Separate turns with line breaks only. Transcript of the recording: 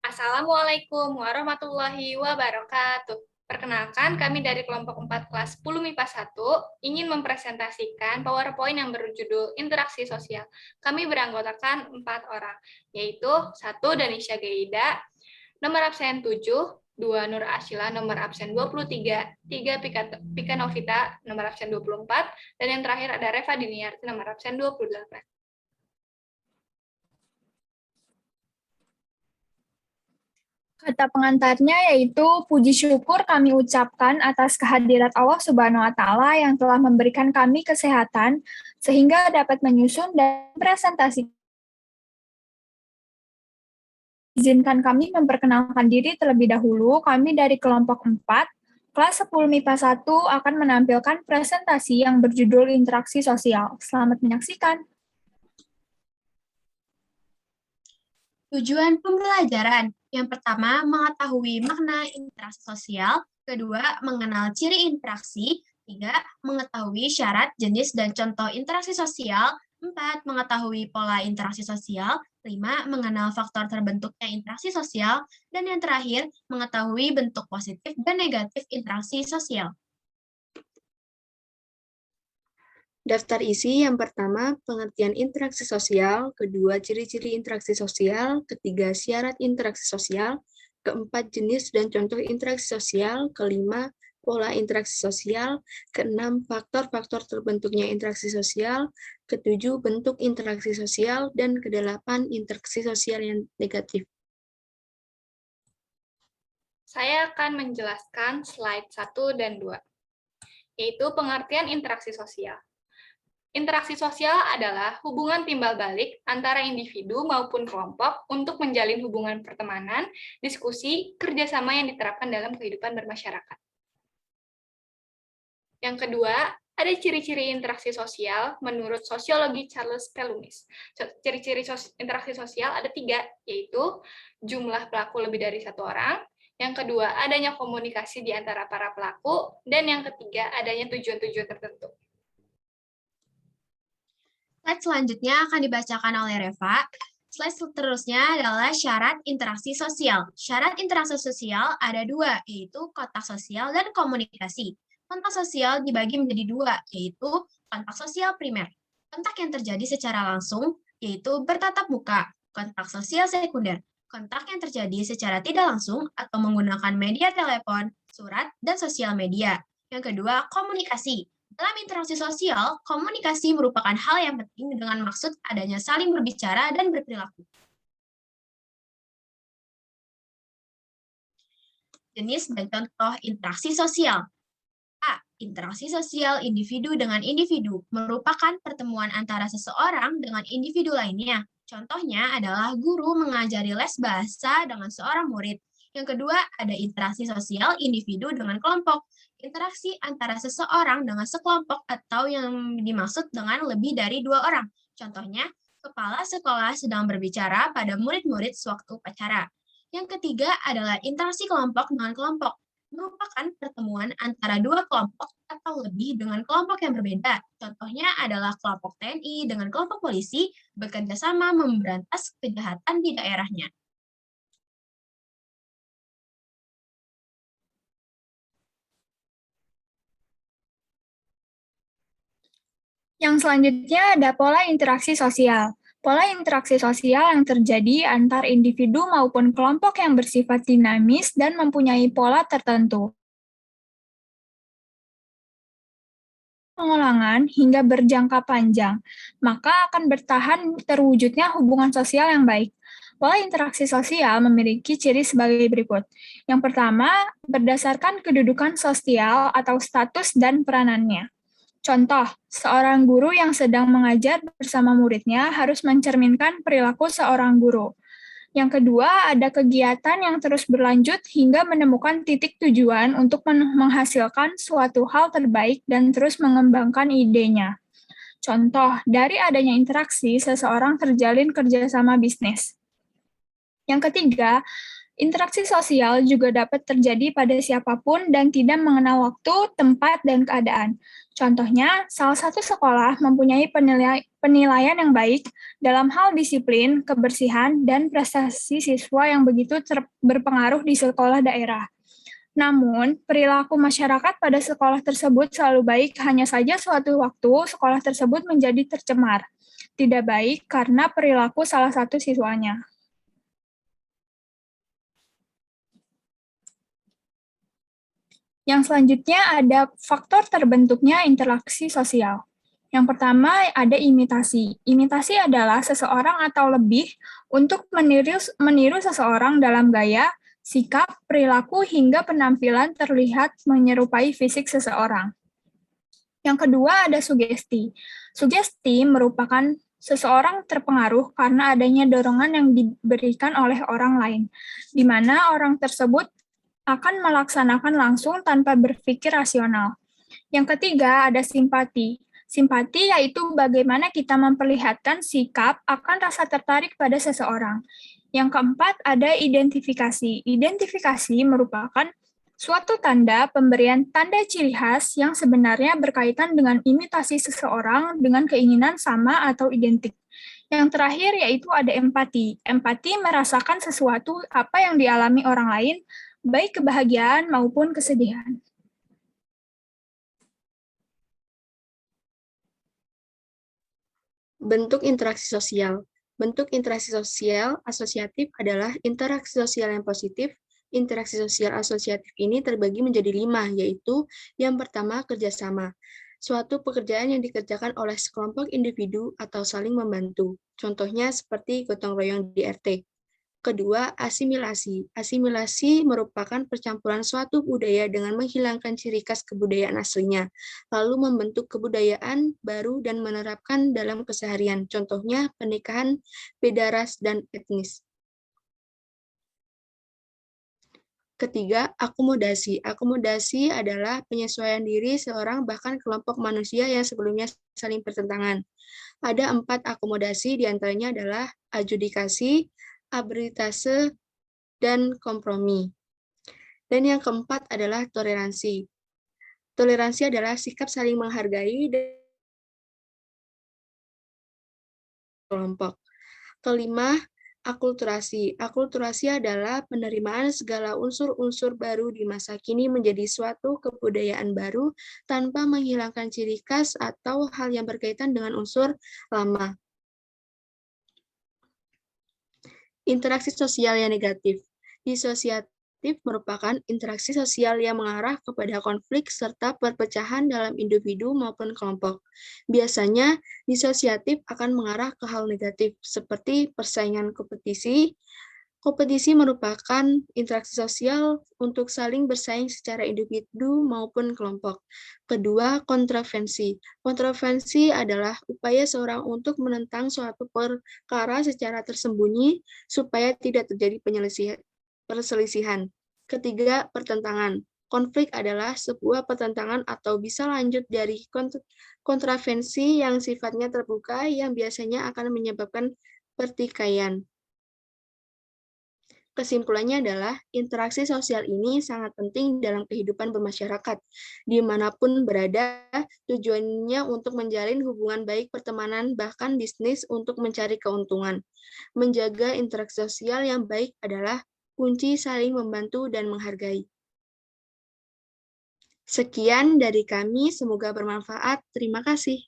Assalamualaikum warahmatullahi wabarakatuh. Perkenalkan, kami dari kelompok 4 kelas 10 MIPA 1 ingin mempresentasikan PowerPoint yang berjudul Interaksi Sosial. Kami beranggotakan 4 orang, yaitu 1 Danisha Gaida, nomor absen 7, 2 Nur Asyila, nomor absen 23, 3 Pika Novita, nomor absen 24, dan yang terakhir ada Reva Diniarti, nomor absen 28.
Kata pengantarnya yaitu puji syukur kami ucapkan atas kehadirat Allah Subhanahu wa taala yang telah memberikan kami kesehatan sehingga dapat menyusun dan presentasi. Izinkan kami memperkenalkan diri terlebih dahulu. Kami dari kelompok 4 kelas 10 MIPA 1 akan menampilkan presentasi yang berjudul Interaksi Sosial. Selamat menyaksikan.
Tujuan pembelajaran. Yang pertama, mengetahui makna interaksi sosial. Kedua, mengenal ciri interaksi. Tiga, mengetahui syarat, jenis, dan contoh interaksi sosial. 4, mengetahui pola interaksi sosial. 5, mengenal faktor terbentuknya interaksi sosial. Dan yang terakhir, mengetahui bentuk positif dan negatif interaksi sosial.
Daftar isi yang pertama, pengertian interaksi sosial, kedua, ciri-ciri interaksi sosial, ketiga, syarat interaksi sosial, keempat, jenis dan contoh interaksi sosial, kelima, pola interaksi sosial, keenam, faktor-faktor terbentuknya interaksi sosial, ketujuh, bentuk interaksi sosial, dan kedelapan, interaksi sosial yang negatif.
Saya akan menjelaskan slide 1 dan 2, yaitu pengertian interaksi sosial. Interaksi sosial adalah hubungan timbal balik antara individu maupun kelompok untuk menjalin hubungan pertemanan, diskusi, kerjasama yang diterapkan dalam kehidupan bermasyarakat. Yang kedua, ada ciri-ciri interaksi sosial menurut sosiologi Charles P. Loomis. Ciri-ciri interaksi sosial ada 3, yaitu jumlah pelaku lebih dari 1 orang, yang kedua, adanya komunikasi di antara para pelaku, dan yang ketiga, adanya tujuan-tujuan tertentu.
Slide selanjutnya akan dibacakan oleh Reva. Slide seterusnya adalah syarat interaksi sosial. Syarat interaksi sosial ada 2, yaitu kontak sosial dan komunikasi. Kontak sosial dibagi menjadi 2, yaitu kontak sosial primer. Kontak yang terjadi secara langsung, yaitu bertatap muka. Kontak sosial sekunder. Kontak yang terjadi secara tidak langsung atau menggunakan media telepon, surat, dan sosial media. Yang kedua, komunikasi. Dalam interaksi sosial, komunikasi merupakan hal yang penting dengan maksud adanya saling berbicara dan berperilaku. Jenis dan contoh interaksi sosial. A. Interaksi sosial individu dengan individu merupakan pertemuan antara seseorang dengan individu lainnya. Contohnya adalah guru mengajari les bahasa dengan seorang murid. Yang kedua, ada interaksi sosial individu dengan kelompok. Interaksi antara seseorang dengan sekelompok atau yang dimaksud dengan lebih dari 2 orang. Contohnya, kepala sekolah sedang berbicara pada murid-murid sewaktu upacara. Yang ketiga adalah interaksi kelompok dengan kelompok. Merupakan pertemuan antara 2 kelompok atau lebih dengan kelompok yang berbeda. Contohnya adalah kelompok TNI dengan kelompok polisi bekerja sama memberantas kejahatan di daerahnya.
Yang selanjutnya ada pola interaksi sosial. Pola interaksi sosial yang terjadi antar individu maupun kelompok yang bersifat dinamis dan mempunyai pola tertentu. Pengulangan hingga berjangka panjang, maka akan bertahan terwujudnya hubungan sosial yang baik. Pola interaksi sosial memiliki ciri sebagai berikut. Yang pertama, berdasarkan kedudukan sosial atau status dan peranannya. Contoh, seorang guru yang sedang mengajar bersama muridnya harus mencerminkan perilaku seorang guru. Yang kedua, ada kegiatan yang terus berlanjut hingga menemukan titik tujuan untuk menghasilkan suatu hal terbaik dan terus mengembangkan idenya. Contoh, dari adanya interaksi, seseorang terjalin kerjasama bisnis. Yang ketiga, Interaksi sosial juga dapat terjadi pada siapapun dan tidak mengenal waktu, tempat, dan keadaan. Contohnya, salah satu sekolah mempunyai penilaian yang baik dalam hal disiplin, kebersihan, dan prestasi siswa yang begitu berpengaruh di sekolah daerah. Namun, perilaku masyarakat pada sekolah tersebut selalu baik, hanya saja suatu waktu sekolah tersebut menjadi tercemar. Tidak baik karena perilaku salah satu siswanya. Yang selanjutnya ada faktor terbentuknya interaksi sosial. Yang pertama ada imitasi. Imitasi adalah seseorang atau lebih untuk meniru seseorang dalam gaya, sikap, perilaku, hingga penampilan terlihat menyerupai fisik seseorang. Yang kedua ada sugesti. Sugesti merupakan seseorang terpengaruh karena adanya dorongan yang diberikan oleh orang lain, di mana orang tersebut akan melaksanakan langsung tanpa berpikir rasional. Yang ketiga ada simpati. Simpati yaitu bagaimana kita memperlihatkan sikap akan rasa tertarik pada seseorang. Yang keempat ada identifikasi. Identifikasi merupakan suatu tanda pemberian tanda ciri khas yang sebenarnya berkaitan dengan imitasi seseorang dengan keinginan sama atau identik. Yang terakhir yaitu ada empati. Empati merasakan sesuatu apa yang dialami orang lain, baik kebahagiaan maupun kesedihan.
Bentuk interaksi sosial. Bentuk interaksi sosial asosiatif adalah interaksi sosial yang positif. Interaksi sosial asosiatif ini terbagi menjadi 5, yaitu yang pertama kerjasama. Suatu pekerjaan yang dikerjakan oleh sekelompok individu atau saling membantu. Contohnya seperti gotong royong di RT. Kedua, asimilasi. Asimilasi merupakan percampuran suatu budaya dengan menghilangkan ciri khas kebudayaan aslinya, lalu membentuk kebudayaan baru dan menerapkan dalam keseharian. Contohnya pernikahan beda ras dan etnis. Ketiga, akomodasi. Akomodasi adalah penyesuaian diri seorang bahkan kelompok manusia yang sebelumnya saling bertentangan. Ada 4 akomodasi, diantaranya adalah adjudikasi, arbitrase, dan kompromi. Dan yang keempat adalah toleransi. Toleransi adalah sikap saling menghargai dan kelompok. Kelima, akulturasi. Akulturasi adalah penerimaan segala unsur-unsur baru di masa kini menjadi suatu kebudayaan baru tanpa menghilangkan ciri khas atau hal yang berkaitan dengan unsur lama. Interaksi sosial yang negatif. Disosiatif merupakan interaksi sosial yang mengarah kepada konflik serta perpecahan dalam individu maupun kelompok. Biasanya, disosiatif akan mengarah ke hal negatif, seperti persaingan kompetisi. Kompetisi merupakan interaksi sosial untuk saling bersaing secara individu maupun kelompok. Kedua, kontroversi. Kontroversi adalah upaya seorang untuk menentang suatu perkara secara tersembunyi supaya tidak terjadi perselisihan. Ketiga, pertentangan. Konflik adalah sebuah pertentangan atau bisa lanjut dari kontroversi yang sifatnya terbuka yang biasanya akan menyebabkan pertikaian. Kesimpulannya adalah, interaksi sosial ini sangat penting dalam kehidupan bermasyarakat. Dimanapun berada, tujuannya untuk menjalin hubungan baik pertemanan, bahkan bisnis untuk mencari keuntungan. Menjaga interaksi sosial yang baik adalah kunci saling membantu dan menghargai. Sekian dari kami, semoga bermanfaat. Terima kasih.